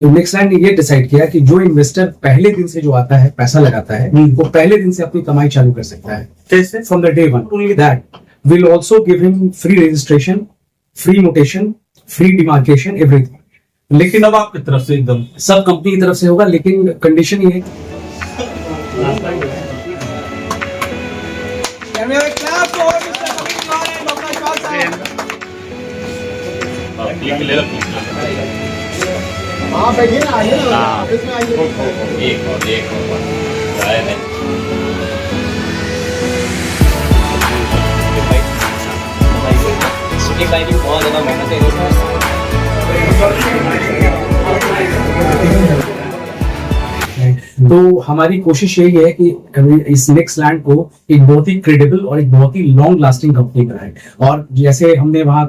तो next land ने ये डिसाइड किया कि जो इन्वेस्टर पहले दिन से जो आता है पैसा लगाता है वो पहले दिन से अपनी कमाई चालू कर सकता है। कैसे? From the day one. Only that will also give him free registration, free mutation, free demarcation, everything. लेकिन अब आपकी तरफ से एकदम सब कंपनी की तरफ से होगा, लेकिन कंडीशन ये है हाँ बैठिए ना, आइए ना, इसमें आइए। एक और चाय में शूटिंग टाइम में बहुत ज़्यादा मेहनत है इसमें। तो हमारी कोशिश यही है कि इस नेक्स्ट लैंड को एक बहुत ही क्रेडिबल और एक बहुत ही लॉन्ग लास्टिंग कंपनी बनाए। और जैसे हमने वहाँ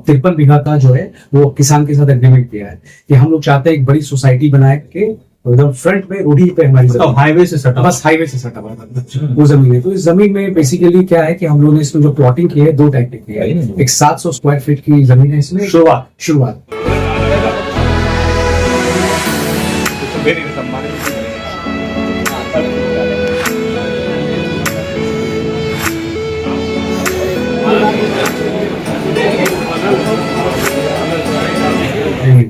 53 बीघा का जो है वो किसान के साथ एग्रीमेंट किया है कि हम लोग चाहते हैं एक बड़ी सोसाइटी बनाए के एकदम फ्रंट में रोडी पे हमारी तो हाईवे से सटा, बस हाईवे से सटा हुआ वो जमीन है। तो इस जमीन में बेसिकली क्या है कि हम लोगों ने इसमें जो प्लॉटिंग की है 2 टाइप की है। एक 700 स्क्वायर फीट की जमीन है इसमें शुरुआत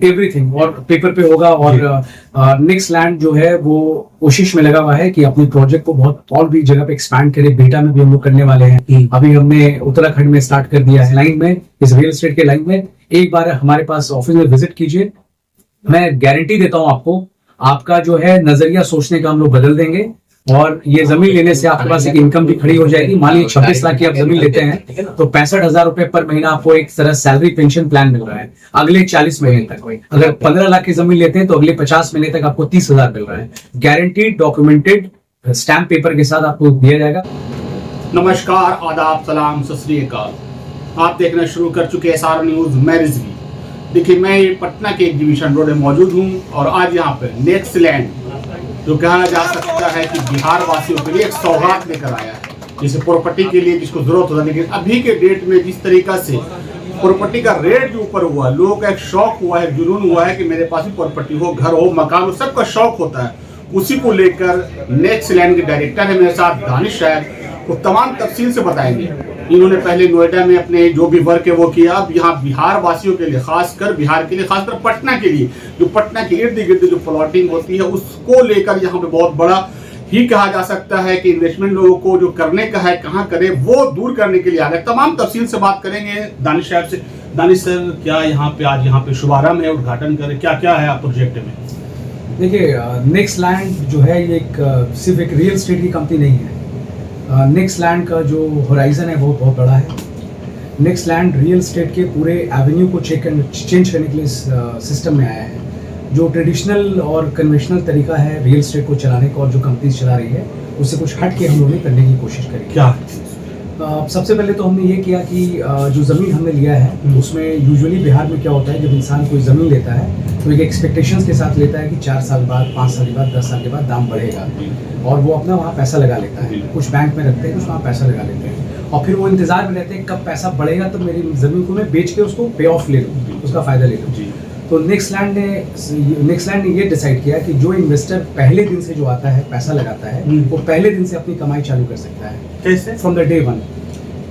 एवरीथिंग और पेपर पे होगा। और नेक्स्ट लैंड जो है वो कोशिश में लगा हुआ है कि अपने प्रोजेक्ट को बहुत और भी जगह पे एक्सपैंड करे। बेटा में भी हम लोग करने वाले हैं। अभी हमने उत्तराखंड में स्टार्ट कर दिया है लाइन में, इस रियल एस्टेट के लाइन में। एक बार हमारे पास ऑफिस में विजिट कीजिए, मैं गारंटी देता हूं आपको, आपका जो है नजरिया सोचने का हम लोग बदल देंगे। और ये जमीन लेने से आपके पास एक इनकम भी खड़ी हो जाएगी। मान लीजिए 26 लाख की आप जमीन लेते हैं तो 65,000 रुपए पर महीना आपको एक तरह सैलरी पेंशन प्लान मिल रहा है अगले 40 महीने तक। अगर 15 लाख की जमीन लेते हैं तो अगले 50 महीने तक आपको 30,000 मिल रहा है। गारंटीड, डॉक्यूमेंटेड, स्टैम्प पेपर के साथ आपको दिया जाएगा। नमस्कार, आदाब, सलाम, सत श्री अकाल। आप देखना शुरू कर चुके हैं SR न्यूज। मैं रिजवी। देखिए, मैं पटना के एग्जीबिशन रोड में मौजूद हूँ और आज यहाँ पे नेक्स्ट लैंड जो कहा जा सकता है कि बिहार वासियों के लिए एक सौगात लेकर आया है, जिसे प्रॉपर्टी के लिए जिसको जरूरत होता है। लेकिन अभी के डेट में जिस तरीका से प्रॉपर्टी का रेट जो ऊपर हुआ, लोगों का एक शौक हुआ है, जुनून हुआ है कि मेरे पास भी प्रॉपर्टी हो, घर हो, मकान हो, सबका शौक होता है। उसी को लेकर नेक्स्ट लैंड के डायरेक्टर है मेरे साथ दानिश साहब, वो तमाम तफसील से बताएंगे। इन्होंने पहले नोएडा में अपने जो भी वर्क है वो किया। अब यहाँ बिहार वासियों के लिए, खासकर बिहार के लिए, खासकर पटना के लिए, जो पटना के इर्द गिर्द जो प्लॉटिंग होती है उसको लेकर यहाँ पे बहुत बड़ा ही कहा जा सकता है कि इन्वेस्टमेंट लोगों को जो करने का है, कहाँ करे, वो दूर करने के लिए आ गए। तमाम तफसील से बात करेंगे दानिश साहब से। दानिश सर, क्या यहाँ पे आज यहाँ पे शुभारंभ है, उद्घाटन करें, क्या क्या है आप प्रोजेक्ट में? देखिए, नेक्स्ट लैंड जो है ये सिर्फ एक रियल एस्टेट की कंपनी नहीं है। नेक्स्ट लैंड का जो होराइजन है वो बहुत बड़ा है। नेक्स्ट लैंड रियल एस्टेट के पूरे एवेन्यू को चेंज करने के लिए सिस्टम में आया है। जो ट्रेडिशनल और कन्वेंशनल तरीका है रियल एस्टेट को चलाने का और जो कंपनीज चला रही है उससे कुछ हट के हम लोगों ने करने की कोशिश करी। क्या? सबसे पहले तो हमने ये किया कि जो ज़मीन हमने लिया है उसमें यूजुअली बिहार में क्या होता है, जब इंसान कोई ज़मीन लेता है तो एक एक्सपेक्टेशंस के साथ लेता है कि 4 साल बाद, 5 साल के बाद, 10 साल के बाद दाम बढ़ेगा और वो अपना वहाँ पैसा लगा लेता है। कुछ बैंक में रखते हैं, कुछ वहाँ पैसा लगा लेते हैं और फिर वो इंतजार में रहते हैं कब पैसा बढ़ेगा तो मेरी ज़मीन को मैं बेच के उसको पे ऑफ ले लूँ, उसका फ़ायदा ले लूँ। तो नेक्स्ट लैंड ने ये डिसाइड किया कि जो इन्वेस्टर पहले दिन से जो आता है पैसा लगाता है वो पहले दिन से अपनी कमाई चालू कर सकता है। कैसे? From the day one.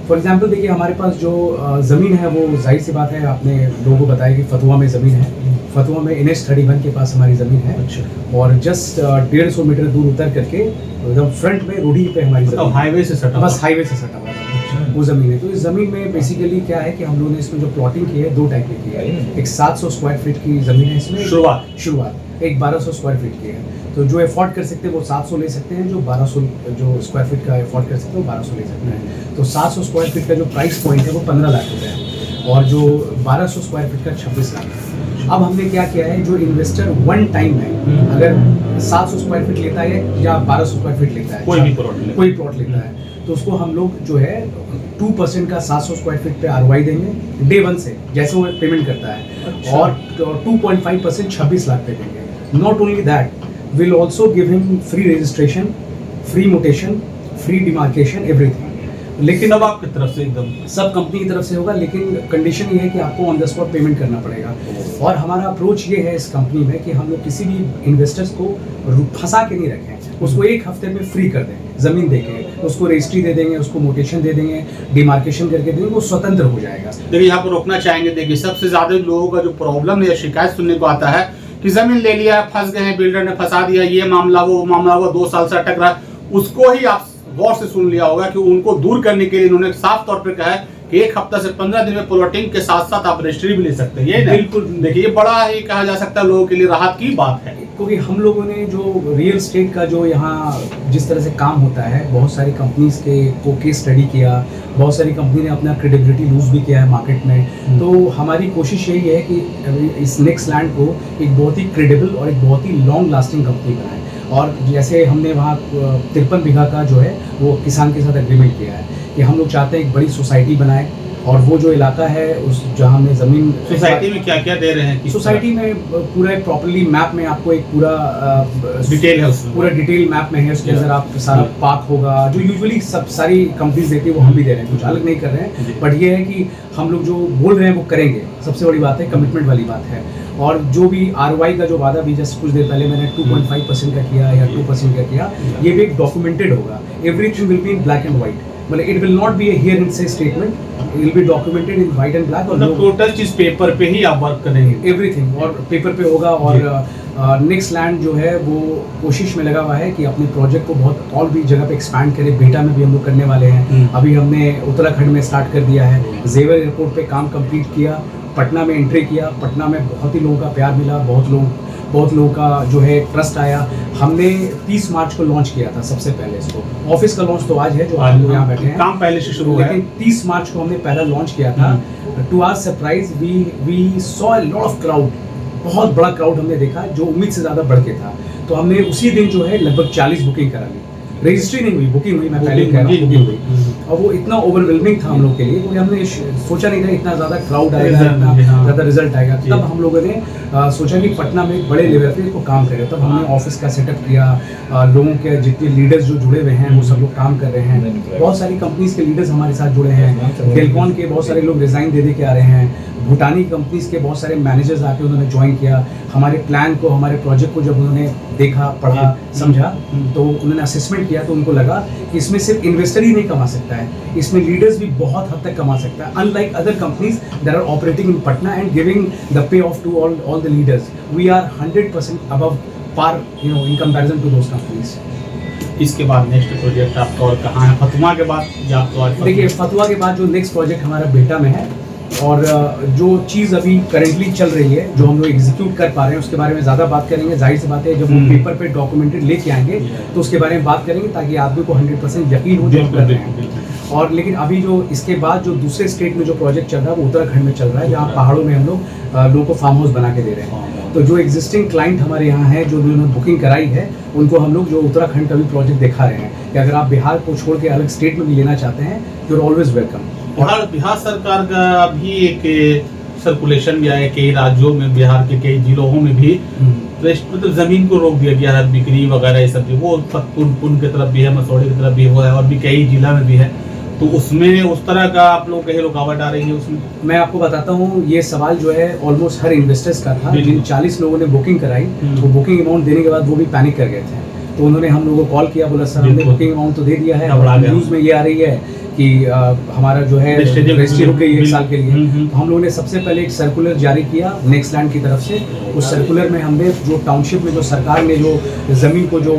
For example देखिए, हमारे पास जो ज़मीन है वो जाहिर सी बात है, आपने लोगों को बताया कि फतुआ में ज़मीन है। फतुआ में NH31 के पास हमारी ज़मीन है। अच्छा। और जस्ट 150 मीटर दूर उतर करके एकदम फ्रंट में रोडी पे हमारी मतलब हाईवे से सटा, बस हाईवे से सटा हुआ वो ज़मीन है। तो इस ज़मीन में बेसिकली क्या है कि हम लोगों ने इसमें जो प्लॉटिंग की है 2 टाइप की है। एक 700 स्क्वायर फीट की ज़मीन है इसमें शुरुआत, एक 1200 स्क्वायर फीट की है। तो जो अफोर्ड कर सकते हैं वो 700 ले सकते हैं, जो 1200 जो स्क्वायर फीट का अफोर्ड कर सकते हैं वो 1200 ले सकते हैं। तो 700 स्क्वायर फीट का जो प्राइस पॉइंट है वो 15 लाख रुपये है और जो 1200 स्क्वायर फीट का 26 लाख है। अब हमने क्या किया है, जो इन्वेस्टर वन टाइम है, अगर 700 स्क्वायर फीट लेता है या 1200 स्क्वायर फीट लेता है, कोई प्लॉट लेता है तो उसको हम लोग जो है 2% का 700 स्क्वायर फीट पे ROI देंगे डे 1 से, जैसे वो पेमेंट करता है। अच्छा। और 2.5% 26 लाख पे देंगे। Not only that, will also give him free registration, free mutation, free demarcation, everything. लेकिन सब आपकी तरफ से एकदम सब कंपनी की तरफ से होगा, लेकिन कंडीशन ये है कि आपको ऑन द स्पॉट पेमेंट करना पड़ेगा। और हमारा अप्रोच ये है इस कंपनी में कि हम लोग किसी भी इन्वेस्टर्स को फंसा के नहीं रखें, उसको एक हफ्ते में फ्री कर दें, जमीन देके उसको रजिस्ट्री दे देंगे, उसको मोटेशन दे देंगे, डिमार्केशन करके देंगे, वो स्वतंत्र हो जाएगा। देखिए यहाँ पर रोकना चाहेंगे। देखिए सबसे ज्यादा लोगों का जो प्रॉब्लम या शिकायत सुनने को आता है कि जमीन ले लिया, फंस गए हैं, बिल्डर ने फंसा दिया, ये मामला वो 2 साल से अटक रहा है। उसको ही आप गौर से सुन लिया होगा कि उनको दूर करने के लिए इन्होंने साफ तौर पर कहा है कि 1 हफ्ता से 15 दिन में प्लॉटिंग के साथ साथ आप रजिस्ट्री भी ले सकते हैं। ये बिल्कुल। देखिए ये बड़ा ही कहा जा सकता है लोगों के लिए राहत की बात है। क्योंकि हम लोगों ने जो रियल एस्टेट का जो यहाँ जिस तरह से काम होता है, बहुत सारी कंपनीज के को केस स्टडी किया, बहुत सारी कंपनी ने अपना क्रेडिबिलिटी लूज भी किया है मार्केट में। तो हमारी कोशिश यही है कि इस नेक्स्ट लैंड को एक बहुत ही क्रेडिबल और एक बहुत ही लॉन्ग लास्टिंग कंपनी बनाए। और जैसे हमने वहाँ 53 बीघा का जो है वो किसान के साथ एग्रीमेंट किया है कि हम लोग चाहते हैं एक बड़ी सोसाइटी बनाए, और वो जो इलाका है उस जहाँ हमने ज़मीन सोसाइटी में क्या क्या दे रहे हैं? सोसाइटी में पूरा एक प्रॉपर्ली मैप में आपको एक पूरा डिटेल है उसमें, पूरा डिटेल मैप में है। उसके अंदर आप सारा पार्क होगा जो यूजुअली सब सारी कंपनीज देती है, वो हम भी दे रहे हैं, कुछ अलग नहीं कर रहे हैं। बट ये है कि हम लोग जो बोल रहे हैं वो करेंगे, सबसे बड़ी बात है, कमिटमेंट वाली बात है। और जो भी ROI का जो वादा भी जस्ट कुछ देर पहले मैंने 2.5% का किया या 2% का किया, ये भी एक डॉक्यूमेंटेड होगा। Everything will be in black and white, मतलब it will not be a here and say statement, it will be documented in white and black. और टोटल चीज पेपर पे ही आप वर्क करेंगे, एवरीथिंग और पेपर पे होगा। और नेक्स्ट लैंड जो है वो कोशिश में लगा हुआ है कि अपने प्रोजेक्ट को बहुत और भी जगह पे एक्सपैंड करे। बेटा में भी हम लोग करने वाले हैं। अभी हमने उत्तराखंड में स्टार्ट कर दिया है, जेवर एयरपोर्ट पे काम कंप्लीट किया, पटना में एंट्री किया। पटना में बहुत ही लोगों का प्यार मिला, बहुत लोगों का जो है ट्रस्ट आया। हमने 30 मार्च को लॉन्च किया था सबसे पहले इसको। ऑफिस का लॉन्च तो आज है जो हम लोग यहाँ बैठे हैं, काम पहले से शुरू हुआ है, लेकिन 30 मार्च को हमने पहला लॉन्च किया था। To our surprise we saw a lot of crowd, बहुत बड़ा क्राउड हमने देखा जो उम्मीद से ज़्यादा बढ़ के था। तो हमने उसी दिन जो है लगभग 40 बुकिंग करा ली। रजिस्ट्री नहीं हुई, बुकिंग हुई, मैं पहले कह रहा हूँ, बुकिंग हुई। और वो इतना ओवरवेलमिंग था हम लोग के लिए, क्योंकि हमने सोचा नहीं था इतना ज़्यादा क्राउड आएगा, इतना ज़्यादा रिजल्ट आएगा। तब हम लोगों ने सोचा कि पटना में एक बड़े लेवल पे इसको काम करें। तब हमने ऑफिस का सेटअप किया, लोगों के जितने लीडर्स जो जुड़े हुए हैं वो सब लोग काम कर रहे हैं। बहुत सारी कंपनीज के लीडर्स हमारे साथ जुड़े हैं। डेलकॉन के बहुत सारे लोग रिजाइन दे के आ रहे हैं। भूटानी कंपनीज के बहुत सारे मैनेजर्स आके उन्होंने ज्वाइन किया। हमारे प्लान को, हमारे प्रोजेक्ट को जब उन्होंने देखा, पढ़ा, समझा, तो उन्होंने असेसमेंट किया। तो उनको लगा कि इसमें सिर्फ इन्वेस्टर ही नहीं कमा सकता है, इसमें लीडर्स भी बहुत हद तक कमा सकता है। Unlike other companies that are operating in Patna and giving the payoff to all the leaders, we are 100% above par in comparison to those companies. इसके बाद नेक्स्ट प्रोजेक्ट आपका और कहाँ है? फतुआ के बाद या आपको आज? देखिए, फतुआ के बाद जो नेक्स्ट प्रोजेक्ट हमारा बेटा में है, और जो चीज़ अभी करेंटली चल रही है, जो हम लोग एग्जीक्यूट कर पा रहे हैं, उसके बारे में ज़्यादा बात करेंगे। जाहिर सी बात है, जब वो पेपर पे डॉक्यूमेंटेड लेके आएंगे तो उसके बारे में बात करेंगे, ताकि आदमी को 100% यकीन हो जो हम कर रहे हैं। और लेकिन अभी जो इसके बाद जो दूसरे स्टेट में जो प्रोजेक्ट चल रहा है वो उत्तराखंड में चल रहा है, जहाँ पहाड़ों में हम लोगों को फार्म हाउस बना के दे रहे हैं। तो जो एग्जिस्टिंग क्लाइंट हमारे यहाँ है, जो उन्होंने बुकिंग कराई है, उनको हम लोग जो उत्तराखंड का भी प्रोजेक्ट दिखा रहे हैं कि अगर आप बिहार को छोड़ के अलग स्टेट में भी लेना चाहते हैं, you are always welcome. Bihar सरकार का भी एक सर्कुलेशन भी आया, कई राज्यों में, बिहार के कई जिलों में भी मतलब जमीन को रोक दिया गया है, बिक्री वगैरह ये सब। वो पुन की तरफ भी है, मसौड़े की तरफ भी हुआ है, और भी कई जिला में भी है। तो उसमें उस तरह का आप लोग कहीं रुकावट आ रही है उसमें? मैं आपको बताता हूँ, ये सवाल जो है ऑलमोस्ट हर इन्वेस्टर्स का था। जिन 40 लोगों ने बुकिंग कराई, वो बुकिंग अमाउंट देने के बाद वो भी पैनिक कर गए थे। तो उन्होंने हम लोगों को कॉल किया, बोला सर हमने बुकिंग अमाउंट तो दे दिया है, न्यूज़ में ये आ रही है कि हमारा जो है रजिस्ट्री रुक गई 1 साल के लिए। तो हम लोगों ने सबसे पहले एक सर्कुलर जारी किया नेक्स्ट लैंड की तरफ से। उस सर्कुलर में हमने जो टाउनशिप में जो सरकार ने जो ज़मीन को जो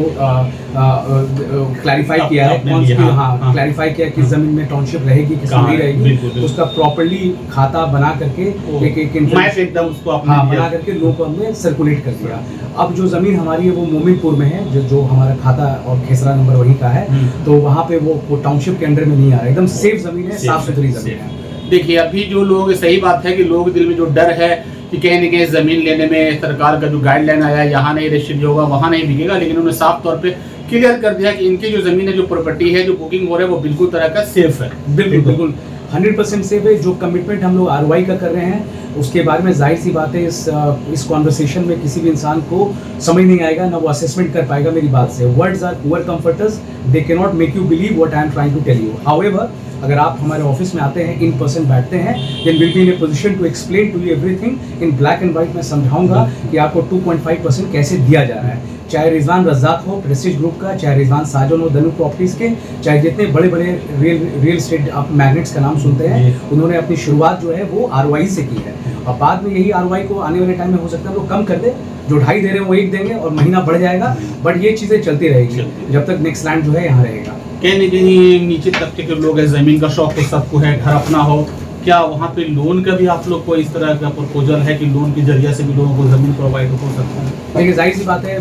क्लैरिफाई किया है, क्लैरिफाई किया कि ज़मीन में टाउनशिप रहेगी, किसमें नहीं रहेगी, उसका प्रॉपर्ली खाता बना करके एक एकदम उसको बना करके लोगों को हमने सर्कुलेट कर दिया। अब जो ज़मीन हमारी है वो मोमिनपुर में है, जो हमारा खाता और खेसरा नंबर वहीं का है। तो वहाँ पे वो टाउनशिप के अंडर में नहीं आ रहा, एकदम सेफ ज़मीन है, साफ सुथरी ज़मीन है। देखिए, अभी जो लोग, सही बात है कि लोगों के दिल में जो डर है कि कहीं न कहीं ज़मीन लेने में सरकार का जो गाइडलाइन आया, यहाँ नहीं रजिस्ट्री होगा, वहाँ नहीं बिकेगा, लेकिन उन्होंने साफ तौर पे क्लियर कर दिया कि इनकी जो ज़मीन है, जो प्रॉपर्टी है, जो बुकिंग हो रहा है, वो बिल्कुल तरह का सेफ है। बिल्कुल 100% सेफ है। जो कमिटमेंट हम लोग ROI का कर रहे हैं, उसके बारे में जाहिर सी बात है इस कॉन्वर्सेशन में किसी भी इंसान को समझ नहीं आएगा, ना वो असेसमेंट कर पाएगा मेरी बात से। Words are poor comforters, they can not make you believe what I am trying to tell you. However अगर आप हमारे ऑफिस में आते हैं, इन पर्सन बैठते हैं, then will be in a position to explain to you everything in black and white. मैं समझाऊंगा कि आपको 2.5% कैसे दिया जा रहा है। चाहे रिजवान रज़ाक हो प्रेस्टीज ग्रुप का, चाहे रिजवान साजन हो धनु प्रॉपर्टीज़ के, चाहे जितने बड़े बड़े रियल एस्टेट आप मैग्नेट्स का नाम सुनते हैं, उन्होंने अपनी शुरुआत जो है वो ROI से की है। और बाद में यही ROI को आने वाले टाइम में हो सकता है वो कम कर दे, जो 2.5 दे रहे हैं वो 1 देंगे और महीना बढ़ जाएगा, बट ये चीज़ें चलती रहेगी जब तक नेक्स्ट लैंड जो है यहाँ रहेगा। कहीं न कहीं नीचे तबके के लोग हैं, ज़मीन का शौक तो सबको है, घर अपना हो, क्या वहाँ पे लोन का भी आप लोग को इस तरह का प्रपोजल है कि लोन के जरिए से भी लोगों को ज़मीन प्रोवाइड हो सकता है? देखिए जाहिर सी बात है,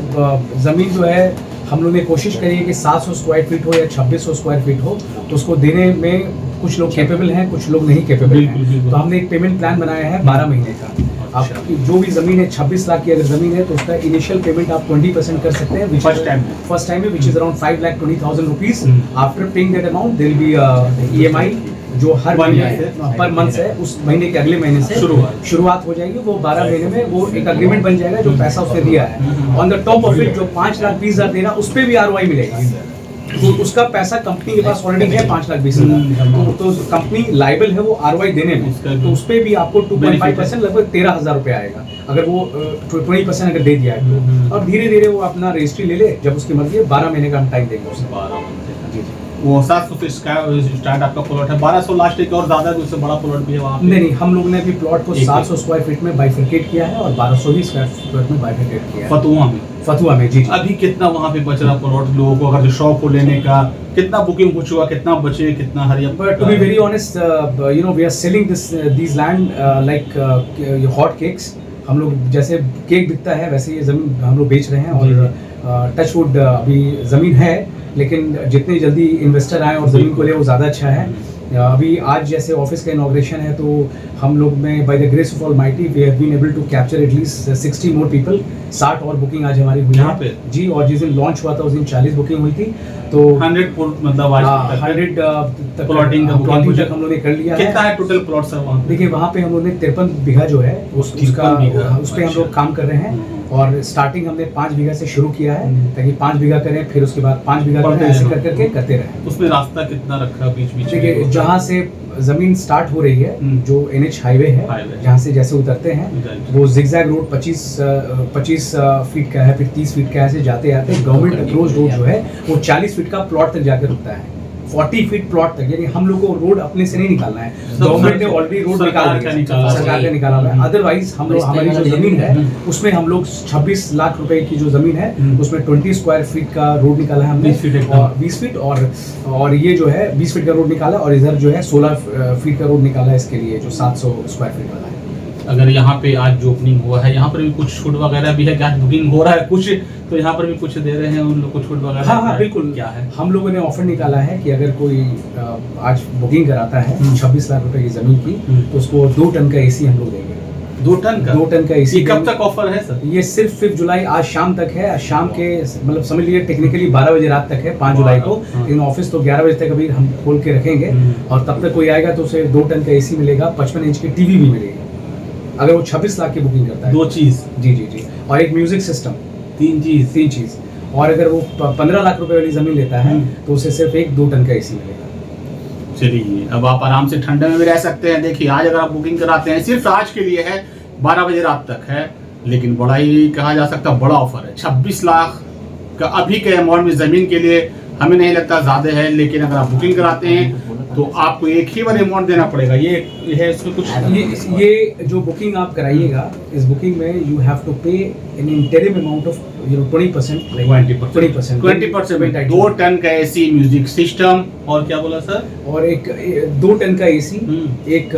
ज़मीन जो है हम लोग ने कोशिश करी है कि 700 स्क्वायर फीट हो या 2600 स्क्वायर फीट हो, तो उसको देने में कुछ लोग कैपेबल हैं, कुछ लोग नहीं कैपेबल हैं। तो हमने एक पेमेंट प्लान बनाया है 12 महीने का। आपकी जो भी ज़मीन है, 26 लाख की अगर ज़मीन है तो उसका इनिशियल पेमेंट आप 20% कर सकते हैं फर्स्ट टाइम में, which is around 5,20,000 rupees. After paying that amount there will be EMI जो हर महीने पर मंथ है, उस महीने के अगले महीने से शुरुआत हो जाएगी। वो 12 महीने में वो एक अग्रीमेंट बन जाएगा, जो पैसा उसने दिया है on the top of it जो 5,20,000 देना, उस पर भी ROI मिलेगा। तो उसका पैसा कंपनी के पास ऑलरेडी है 5,20,000, तो कंपनी लाइबल है वो ROI देने में, तो उस पर भी आपको 2.5% लगभग 13,000 रुपये आएगा अगर वो 20% अगर दे दिया है तो। और धीरे धीरे वो अपना रजिस्ट्री ले ले, जब उसकी मर्जी है, 12 महीने का हम टाइम देंगे उसे। 12 महीने वो 700 से स्टार्ट आपका प्लॉट है, 1200 लास्ट एक और ज़्यादा उससे बड़ा प्लॉट भी है वहाँ पे? नहीं, हम लोगों ने अभी प्लॉट को 700 स्क्वायर फीट में बाइफरकेट किया है और 1220 स्क्वायर फीट में बाइफरकेट किया है फतुआ में। जी अभी कितना वहाँ पे बच रहा प्लॉट लोगों को, अगर जो शौक को लेने का, कितना बुकिंग हो चुका, कितना बचे, कितना हरिया? But to be very honest, you know, we are selling these land like hot cakes. हम लोग जैसे केक बिकता है वैसे ये ज़मीन हम लोग बेच रहे हैं। और टचवुड अभी ज़मीन है, लेकिन जितनी जल्दी इन्वेस्टर आए और ज़मीन को ले वो ज़्यादा अच्छा है। अभी आज जैसे ऑफिस का इनॉग्रेशन है, तो हम लोग में by the grace of almighty we have been able to capture at least 60 more people. 60 और बुकिंग आज हमारी हुई यहाँ पे जी। और जिस दिन लॉन्च हुआ था उस दिन 40 बुकिंग हुई थी, तो 100 मतलब 100 प्लॉटिंग तक हम लोग ने कर लिया है। कितना है टोटल प्लॉट सर वहाँ? देखिए वहाँ पे हम लोग ने 53 बीघा जो है उस पर हम लोग काम कर रहे हैं। और स्टार्टिंग हमने 5 बीघा से शुरू किया है, ताकि 5 बीघा करें, फिर उसके बाद 5 बीघा करें, ऐसे कर करके करते रहें। उसमें रास्ता कितना रखा बीच बीच? देखिए जहाँ से जमीन स्टार्ट हो रही है, जो NH हाईवे है, जहाँ से जैसे उतरते हैं, वो जिगजैग रोड 25 फीट का है, फिर 30 फीट का, ऐसे जाते आते गवर्नमेंट अप्रोच रोड जो है वो 40 फीट का प्लॉट तक जाकर रुकता है, 40 फीट प्लॉट तक। यानी हम लोग को रोड अपने से नहीं निकालना है, गवर्नमेंट ने ऑलरेडी रोड सरकार का निकाला हुआ है। अदरवाइज हम लोग, हमारी जो जमीन है उसमें हम लोग 26 लाख रुपए की जो जमीन है उसमें 20 स्क्वायर फीट का रोड निकाला है हमने, 20 फीट और ये जो है 20 फीट का रोड निकाला, और इधर जो है 16 फीट का रोड निकाला है इसके लिए, जो 700 स्क्वायर फीट वाला है। अगर यहाँ पे आज जो ओपनिंग हुआ है, यहाँ पर भी कुछ छूट वगैरह भी है क्या? बुकिंग हो रहा है कुछ, तो यहाँ पर भी कुछ दे रहे हैं उन लोग को छूट वगैरह? हाँ बिल्कुल। क्या है, हम लोगों ने ऑफर निकाला है कि अगर कोई आज बुकिंग कराता है 26 लाख रुपए की जमीन की, तो उसको 2 टन का AC हम लोग देंगे। 2 टन का AC। कब तक ऑफर है सर? ये सिर्फ 5 जुलाई आज शाम तक है। शाम के मतलब समझ लीजिए टेक्निकली 12 बजे रात तक है 5 जुलाई को, लेकिन ऑफिस तो 11 बजे तक अभी हम खोल के रखेंगे। और तब तक कोई आएगा तो उसे 2 टन का AC मिलेगा, 55 इंच की TV भी मिलेगी अगर वो 26 लाख की बुकिंग करता है। 2 चीज? जी। और एक म्यूजिक सिस्टम, 3 चीज। और अगर वो 15 लाख रुपए वाली जमीन लेता है तो उसे सिर्फ 2 टन का AC मिलेगा। चलिए, अब आप आराम से ठंडे में भी रह सकते हैं। देखिए आज अगर आप बुकिंग कराते हैं, सिर्फ आज के लिए है, 12 बजे रात तक है, लेकिन बड़ा ही कहा जा सकता बड़ा ऑफर है। 26 लाख का अभी के अमाउंट में ज़मीन के लिए हमें नहीं लगता ज़्यादा है, लेकिन अगर आप बुकिंग कराते हैं तो आपको एक ही बार अमाउंट देना पड़ेगा। ये है इसमें कुछ, ये जो बुकिंग आप कराइएगा, इस बुकिंग में you have to pay an interim amount of 20%, 20%। 2 ton का AC, म्यूजिक सिस्टम, और क्या बोला सर? और एक 2 टन का AC, एक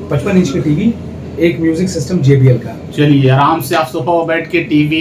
55 इंच की TV, एक म्यूजिक सिस्टम JBL का। चलिए आराम से आप सोफा पर बैठ के TV,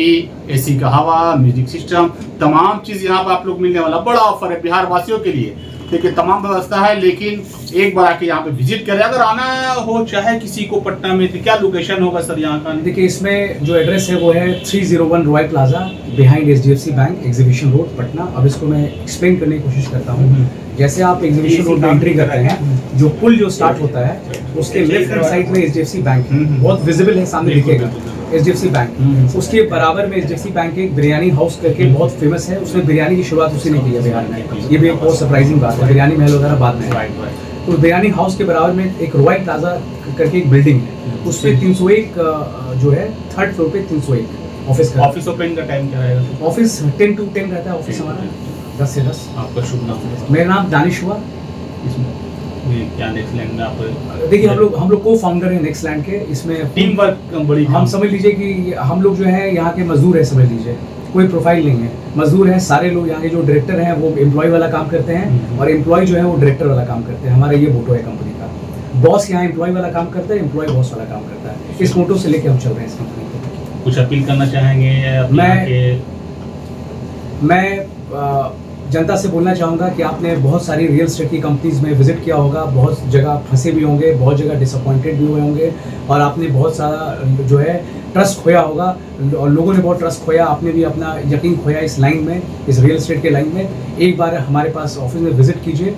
AC का हवा, म्यूजिक सिस्टम, तमाम चीज यहाँ पे आप लोग मिलने वाला बड़ा ऑफर है बिहार वासियों के लिए। देखिए तमाम व्यवस्था है, लेकिन एक बार आके यहाँ पे विजिट करें। अगर आना हो चाहे किसी को पटना में, तो क्या लोकेशन होगा सर यहाँ का? देखिए इसमें जो एड्रेस है वो है 301 Roy plaza behind HDFC bank, exhibition road, Patna. अब इसको मैं एक्सप्लेन करने की कोशिश करता हूँ। जैसे आप एग्जीबिशन रोड में एंट्री करते हैं, जो पुल जो स्टार्ट होता है उसके लेफ्ट हैंड साइड में HDFC बैंक है, बहुत विजिबल है, सामने दिखेगा। HDFC बैंक, उसके बराबर में HDFC बैंक एक बिरयानी हाउस करके बहुत फेमस है, उसमें बिरयानी की शुरुआत उसी ने की है बिहार में। ये भी एक बहुत सरप्राइजिंग बात है, बिरयानी महल वगैरह बाद में है। Right right. तो बिरयानी हाउस के बराबर में एक रॉयल प्लाजा करके एक बिल्डिंग है, उस पे 301 जो है 3rd फ्लोर पे 301 ऑफिस का। ऑफिस ओपनिंग का टाइम क्या रहेगा? ऑफिस 10 to 10 रहता है ऑफिस हमारा, 10 से 10। आपका शुभ नाम है? मेरा नाम दानिश हुआ। इसमें ये क्या नेक्स्ट लैंड में आप देखिए हम लोग को फाउंडर हैं नेक्स्ट लैंड के। इसमें टीम वर्क बड़ी हम समझ लीजिए कि हम लोग जो है यहाँ के मजदूर है, समझ लीजिए कोई प्रोफाइल नहीं है, मजदूर हैं सारे लोग। यहाँ के जो डायरेक्टर हैं वो एम्प्लॉय वाला काम करते हैं और एम्प्लॉय जो है वो डायरेक्टर वाला काम करते हैं। हमारा ये मोटो है कंपनी का। बॉस यहाँ एम्प्लॉय वाला काम करता है, एम्प्लॉय बॉस वाला काम करता है। इस मोटो से लेके हम चल रहे हैं इस कंपनी को। कुछ अपील करना चाहेंगे या अपने यहाँ मैं जनता से बोलना चाहूँगा कि आपने बहुत सारी रियल एस्टेट की कंपनीज में विजिट किया होगा, बहुत जगह फंसे भी होंगे, बहुत जगह डिसअपॉइंटेड भी हुए होंगे और आपने बहुत सारा जो है ट्रस्ट खोया होगा और लोगों ने बहुत ट्रस्ट खोया, आपने भी अपना यकीन खोया इस लाइन में, इस रियल एस्टेट के लाइन में। एक बार हमारे पास ऑफिस में विजिट कीजिए,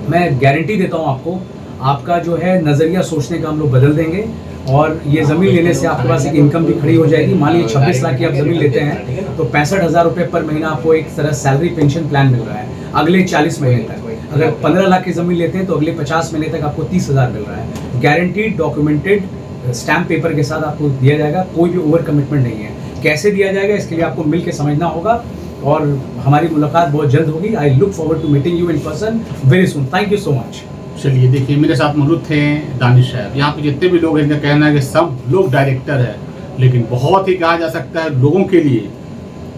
मैं गारंटी देता हूँ आपको, आपका जो है नज़रिया सोचने का हम लोग बदल देंगे और ये ज़मीन लेने से आपके पास एक इनकम भी खड़ी हो जाएगी। मान लीजिए 26 लाख की आप ज़मीन लेते हैं तो 65,000 रुपये पर महीना आपको एक तरह सैलरी पेंशन प्लान मिल रहा है अगले 40 महीने तक। अगर 15 लाख की ज़मीन लेते हैं तो अगले 50 महीने तक आपको 30,000 मिल रहा है। गारंटीड डॉक्यूमेंटेड स्टैम्प पेपर के साथ आपको दिया जाएगा, कोई भी ओवर कमिटमेंट नहीं है। कैसे दिया जाएगा इसके लिए आपको मिल के समझना होगा और हमारी मुलाकात बहुत जल्द होगी। I look forward to meeting you in person very soon. Thank you so much. चलिए देखिए, मेरे साथ मौजूद थे दानिश साहब। यहाँ पे जितने भी लोग हैं, इनका कहना है कि सब लोग डायरेक्टर है, लेकिन बहुत ही कहा जा सकता है लोगों के लिए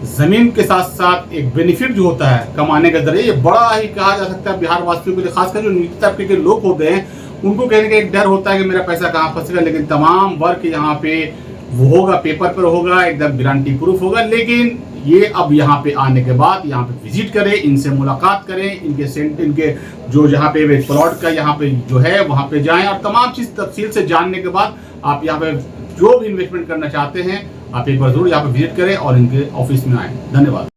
ज़मीन के साथ साथ एक बेनिफिट जो होता है कमाने का जरिए, ये बड़ा ही कहा जा सकता है बिहार वासियों के लिए, खासकर जो नीचे तबके के लोग होते हैं उनको कहने का एक डर होता है कि मेरा पैसा कहाँ फंसेगा। लेकिन तमाम वर्क यहाँ पे वो होगा, पेपर पर होगा, एकदम गारंटी प्रूफ होगा। लेकिन ये अब यहाँ पे आने के बाद यहाँ पे विजिट करें, इनसे मुलाकात करें, इनके जो जहाँ पे प्लॉट का यहाँ पे जो है वहाँ पे जाएं और तमाम चीज़ तफसील से जानने के बाद आप यहाँ पे जो भी इन्वेस्टमेंट करना चाहते हैं आप एक बार जरूर यहाँ पे विजिट करें और इनके ऑफिस में आएँ। धन्यवाद।